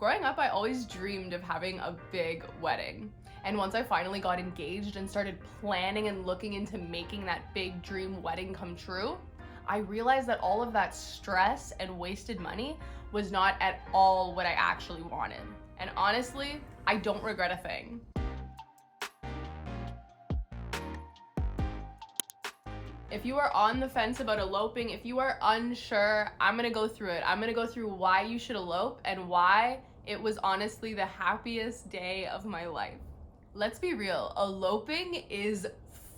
Growing up, I always dreamed of having a big wedding. And once I finally got engaged and started planning and looking into making that big dream wedding come true, I realized that all of that stress and wasted money was not at all what I actually wanted. And honestly, I don't regret a thing. If you are on the fence about eloping, if you are unsure, I'm gonna go through it. I'm gonna go through why you should elope and why it was honestly the happiest day of my life. Let's be real, eloping is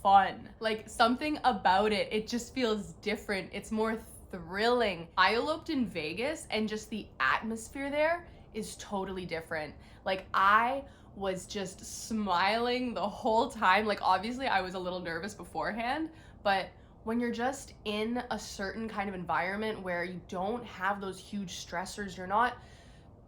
fun. Like, something about it just feels different. It's more thrilling. I eloped in Vegas and just the atmosphere there is totally different. Like, I was just smiling the whole time. Like, obviously I was a little nervous beforehand, but when you're just in a certain kind of environment where you don't have those huge stressors, you're not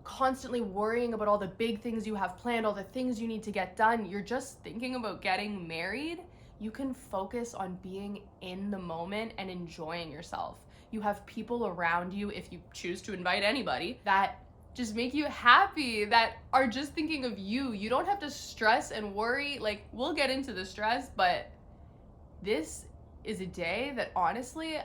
constantly worrying about all the big things you have planned, all the things you need to get done, you're just thinking about getting married, you can focus on being in the moment and enjoying yourself. You have people around you, if you choose to invite anybody, that just make you happy, that are just thinking of you. You don't have to stress and worry. Like, we'll get into the stress, but this is a day that honestly,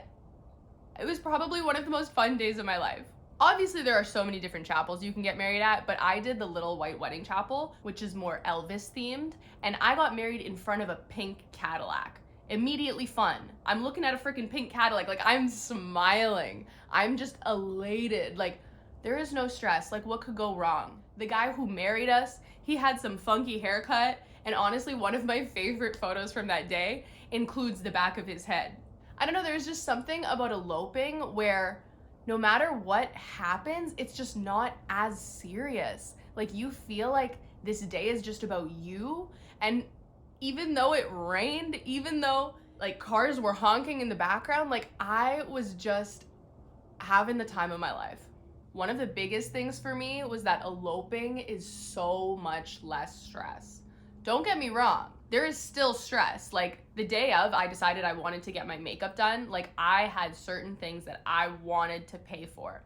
it was probably one of the most fun days of my life. Obviously, there are so many different chapels you can get married at, but I did the Little White Wedding Chapel, which is more Elvis themed, and I got married in front of a pink Cadillac. Immediately fun. I'm looking at a freaking pink Cadillac, like, I'm smiling. I'm just elated. Like, there is no stress. Like, what could go wrong? The guy who married us, he had some funky haircut, and honestly, one of my favorite photos from that day includes the back of his head. I don't know, there's just something about eloping where no matter what happens, it's just not as serious. Like, you feel like this day is just about you, and even though it rained, even though like cars were honking in the background, like, I was just having the time of my life. One of the biggest things for me was that eloping is so much less stress. Don't get me wrong, there is still stress. Like, the day of, I decided I wanted to get my makeup done. Like, I had certain things that I wanted to pay for,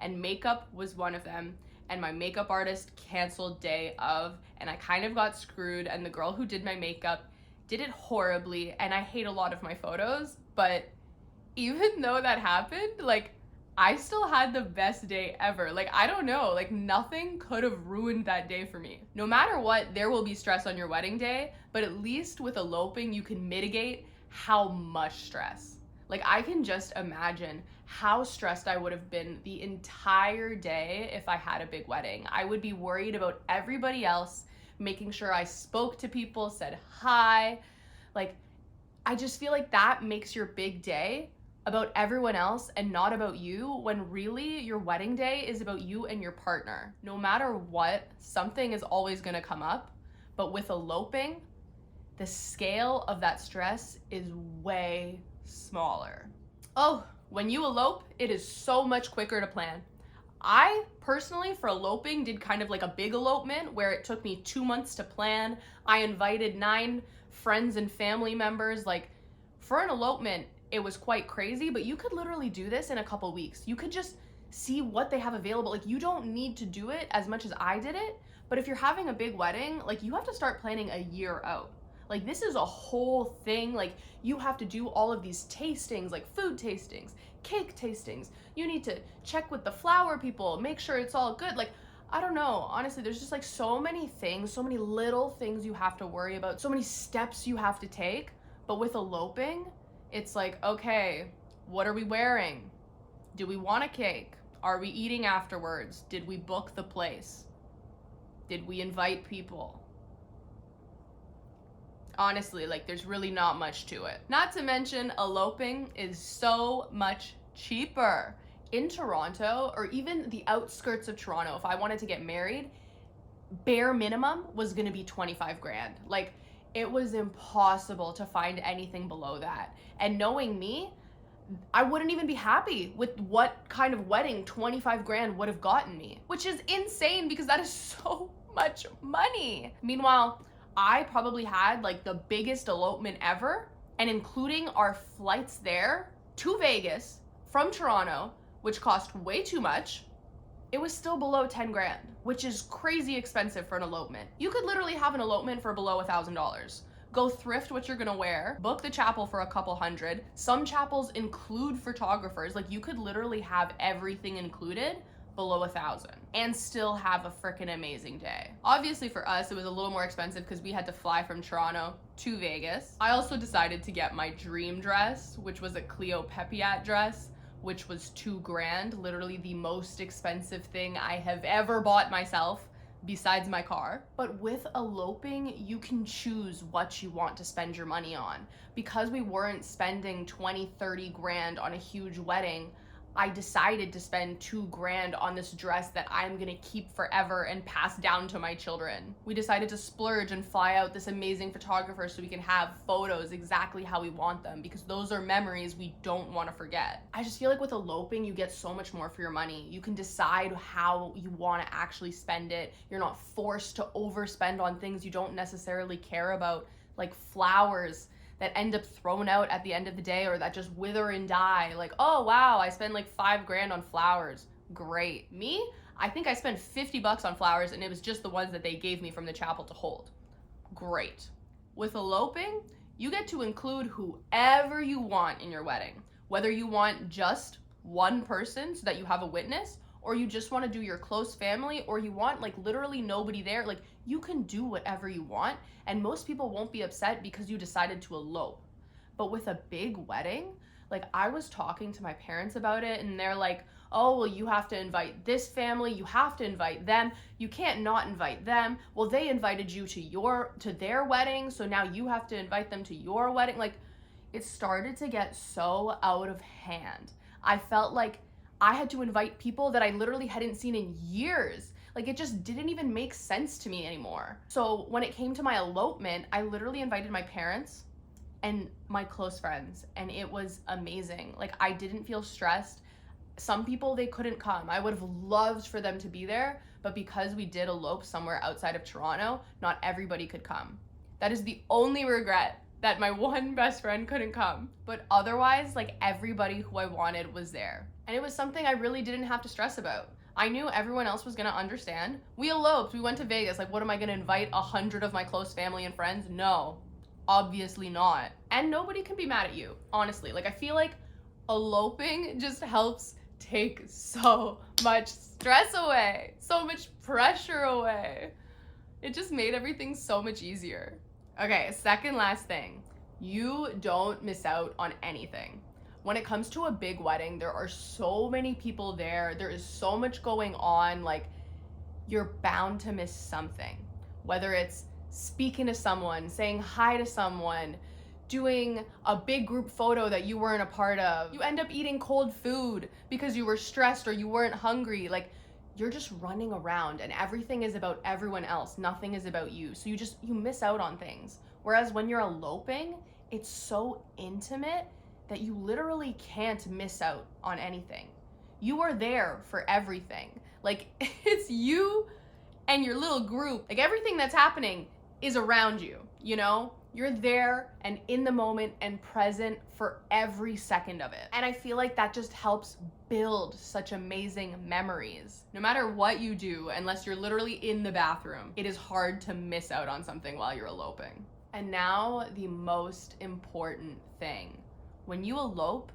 and makeup was one of them. And my makeup artist canceled day of, and I kind of got screwed, and the girl who did my makeup did it horribly, and I hate a lot of my photos, but even though that happened, like, I still had the best day ever. Like, I don't know, like, nothing could have ruined that day for me. No matter what, there will be stress on your wedding day, but at least with eloping, you can mitigate how much stress. Like, I can just imagine how stressed I would have been the entire day if I had a big wedding. I would be worried about everybody else, making sure I spoke to people, said hi. Like, I just feel like that makes your big day about everyone else and not about you, when really your wedding day is about you and your partner. No matter what, something is always gonna come up, but with eloping, the scale of that stress is way smaller. Oh, when you elope, it is so much quicker to plan. I personally, for eloping, did kind of like a big elopement where it took me 2 months to plan. I invited 9 friends and family members. Like, for an elopement, it was quite crazy, but you could literally do this in a couple weeks. You could just see what they have available. Like, you don't need to do it as much as I did it, but if you're having a big wedding, like, you have to start planning a year out. Like, this is a whole thing. Like, you have to do all of these tastings, like food tastings, cake tastings. You need to check with the flower people, make sure it's all good. Like, I don't know, honestly, there's just like so many things, so many little things you have to worry about, so many steps you have to take. But with eloping, it's like, okay, what are we wearing? Do we want a cake? Are we eating afterwards? Did we book the place? Did we invite people? Honestly, like, there's really not much to it. Not to mention, eloping is so much cheaper. In Toronto, or even the outskirts of Toronto, if I wanted to get married, bare minimum was gonna be 25 grand. Like, it was impossible to find anything below that. And knowing me, I wouldn't even be happy with what kind of wedding 25 grand would have gotten me, which is insane because that is so much money. Meanwhile, I probably had like the biggest elopement ever, and including our flights there to Vegas from Toronto, which cost way too much, it was still below 10 grand. which is crazy expensive for an elopement. You could literally have an elopement for below $1,000. Go thrift what you're gonna wear, book the chapel for a couple hundred. Some chapels include photographers. Like, you could literally have everything included below 1,000 and still have a freaking amazing day. Obviously for us, it was a little more expensive because we had to fly from Toronto to Vegas. I also decided to get my dream dress, which was a Elope dress, which was $2,000, literally the most expensive thing I have ever bought myself besides my car. But with eloping, you can choose what you want to spend your money on. Because we weren't spending 20, 30 grand on a huge wedding, I decided to spend $2,000 on this dress that I'm gonna keep forever and pass down to my children. We decided to splurge and fly out this amazing photographer so we can have photos exactly how we want them, because those are memories we don't want to forget. I just feel like with eloping, you get so much more for your money. You can decide how you want to actually spend it. You're not forced to overspend on things you don't necessarily care about, like flowers that end up thrown out at the end of the day, or that just wither and die. Like, oh wow, I spent like $5,000 on flowers. Great. Me, I think I spent $50 on flowers and it was just the ones that they gave me from the chapel to hold. Great. With eloping, you get to include whoever you want in your wedding. Whether you want just one person so that you have a witness, or you just want to do your close family, or you want like literally nobody there, like you can do whatever you want, and most people won't be upset because you decided to elope. But with a big wedding, like I was talking to my parents about it and they're like, oh, well, you have to invite this family, you have to invite them, you can't not invite them. Well, they invited you to their wedding, so now you have to invite them to your wedding. Like, it started to get so out of hand. I felt like I had to invite people that I literally hadn't seen in years. Like, it just didn't even make sense to me anymore. So when it came to my elopement, I literally invited my parents and my close friends, and it was amazing. Like, I didn't feel stressed. Some people, they couldn't come. I would have loved for them to be there, but because we did elope somewhere outside of Toronto, not everybody could come. That is the only regret, that my one best friend couldn't come. But otherwise, like, everybody who I wanted was there. And it was something I really didn't have to stress about. I knew everyone else was gonna understand. We eloped, we went to Vegas. Like, what am I gonna invite 100 of my close family and friends? No, obviously not. And nobody can be mad at you, honestly. Like, I feel like eloping just helps take so much stress away, so much pressure away. It just made everything so much easier. Okay, second last thing, you don't miss out on anything. When it comes to a big wedding, there are so many people there. There is so much going on. Like, you're bound to miss something. Whether it's speaking to someone, saying hi to someone, doing a big group photo that you weren't a part of. You end up eating cold food because you were stressed or you weren't hungry. Like, you're just running around and everything is about everyone else. Nothing is about you. So you miss out on things. Whereas when you're eloping, it's so intimate that you literally can't miss out on anything. You are there for everything. Like, it's you and your little group. Like, everything that's happening is around you, you know? You're there and in the moment and present for every second of it. And I feel like that just helps build such amazing memories. No matter what you do, unless you're literally in the bathroom, it is hard to miss out on something while you're eloping. And now the most important thing. When you elope,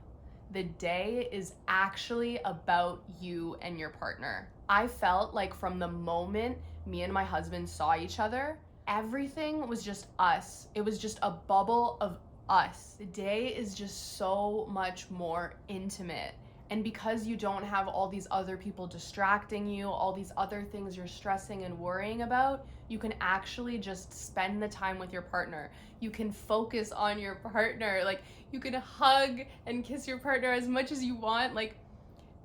the day is actually about you and your partner. I felt like from the moment me and my husband saw each other, everything was just us. It was just a bubble of us. The day is just so much more intimate. And because you don't have all these other people distracting you, all these other things you're stressing and worrying about, you can actually just spend the time with your partner. You can focus on your partner. Like, you can hug and kiss your partner as much as you want. Like,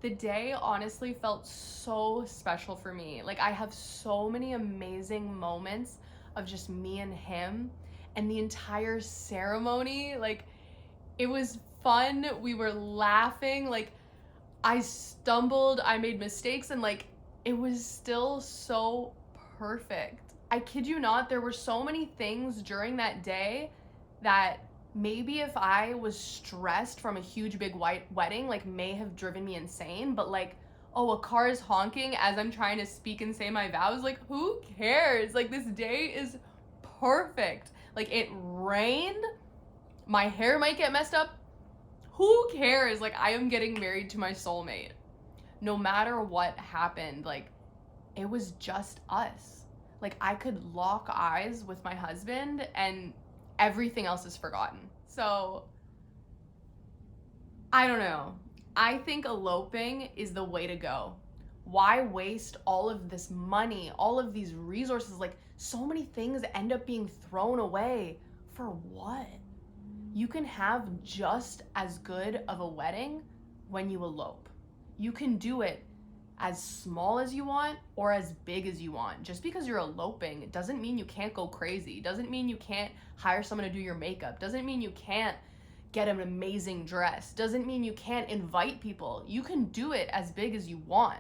the day honestly felt so special for me. Like, I have so many amazing moments of just me and him, and the entire ceremony, like, it was fun. We were laughing. Like, I stumbled, I made mistakes, and like, it was still so perfect. I kid you not, there were so many things during that day that maybe if I was stressed from a huge big wedding, like, may have driven me insane, but like, oh, a car is honking as I'm trying to speak and say my vows. Like, who cares? Like, this day is perfect. Like, it rained. My hair might get messed up. Who cares? Like, I am getting married to my soulmate. No matter what happened, like, it was just us. Like, I could lock eyes with my husband and everything else is forgotten. So, I don't know. I think eloping is the way to go. Why waste all of this money, all of these resources? Like, so many things end up being thrown away. For what? You can have just as good of a wedding when you elope. You can do it as small as you want or as big as you want. Just because you're eloping doesn't mean you can't go crazy. Doesn't mean you can't hire someone to do your makeup. Doesn't mean you can't get an amazing dress. Doesn't mean you can't invite people. You can do it as big as you want,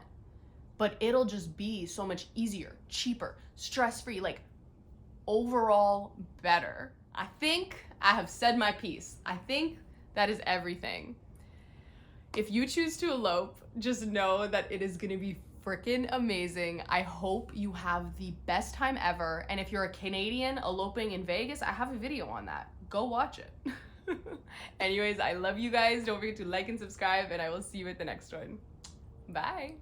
but it'll just be so much easier, cheaper, stress-free, like overall better. I think I have said my piece. I think that is everything. If you choose to elope, just know that it is gonna be freaking amazing. I hope you have the best time ever. And if you're a Canadian eloping in Vegas, I have a video on that. Go watch it. Anyways, I love you guys. Don't forget to like and subscribe, and I will see you at the next one. Bye.